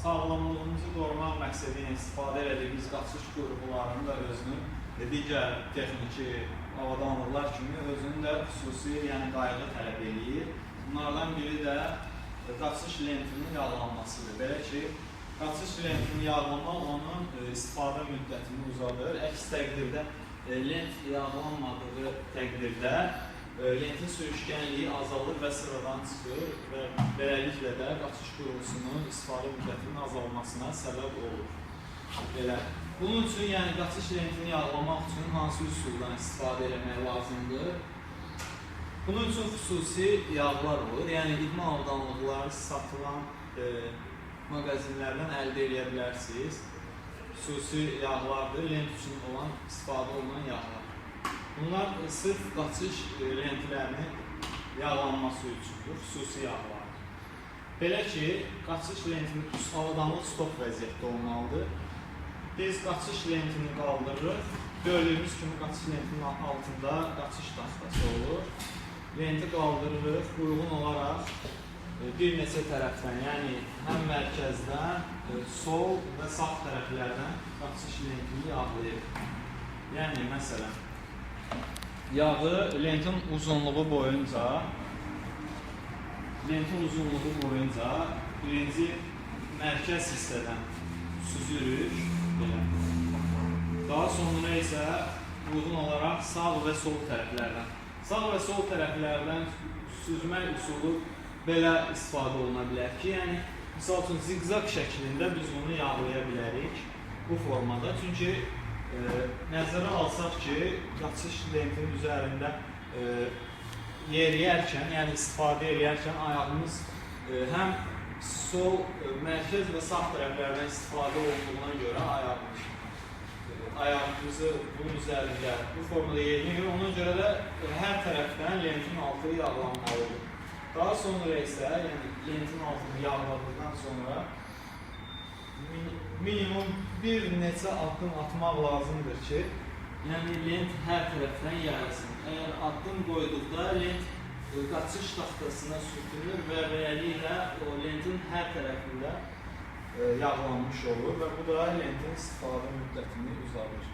sağlamlığımızı qorumaq məqsədi ilə istifadə etdiyimiz qaçış qurğularının da özünün digər texniki avadanlıqlar kimi özünün də xüsusi qayğı tələb edir. Bunlardan biri də qaçış lentinin yağlanmasıdır. Belə ki, qaçış lentini yağlamaq onun istifadə müddətini uzadır. Əks təqdirdə lent yağlanmadığı təqdirdə lentin sürüşkənliyi azalır və sıradan çıxır və beləliklə də qaçış qurğusunun istifadə müddətinin azalmasına səbəb olur. Belə. Bunun üçün qaçış lentini yağlamaq üçün hansı üsuldan istifadə etmək lazımdır? Bunun üçün xüsusi yağlar olur. İdman avadanlıqları satılan mağazinlərdən əldə edə bilərsiniz. Xüsusi yağlardır, lent üçün olan istifadə olunan yağlar. Bunlar sırf qaçış lentlərinin yağlanması üçündür, xüsusi yağlar. Belə ki, qaçış lentinin avadanlıq stop vəziyyətdə olmalıdır. Biz qaçış lentini qaldırırıq. Gördüyümüz kimi qaçış lentinin altında qaçış taxtası olur. Lenti qaldırırıq, uyğun olaraq bir neçə tərəfdən, həm mərkəzdən, sol və sağ tərəflərdən qaçış lentini yağlayır. Məsələn, yağı lentin uzunluğu boyunca birinci mərkəz hissədən süzürük. Daha sonra isə uyğun olaraq sağ və sol tərəflərdən. Sağ və sol tərəflərdən süzmək üsulu belə istifadə oluna bilər ki, misal üçün ziqzaq şəklində biz bunu yağlaya bilərik bu formada. Çünki nəzərə alsaq ki, qaçış lentinin üzərində yeriyərkən, istifadə edərkən ayağımız həm sol, mərkəz və sağ tərəflərdən istifadə olduğuna görə ayağımızı bunun üzərində bu formada yeriyir. Ona görə də hər tərəfdən lentin altı yağlanmalıdır. Daha sonra isə, lentin altını yağladıqdan sonra minimum bir neçə addım atmaq lazımdır ki, lent hər tərəfdən yayılsın. Əgər addım qoyduqda lent qaçış taxtasına sürtünür və beləliklə o lentin hər tərəfində yağlanmış olur və bu da lentin istifadə müddətini uzadır.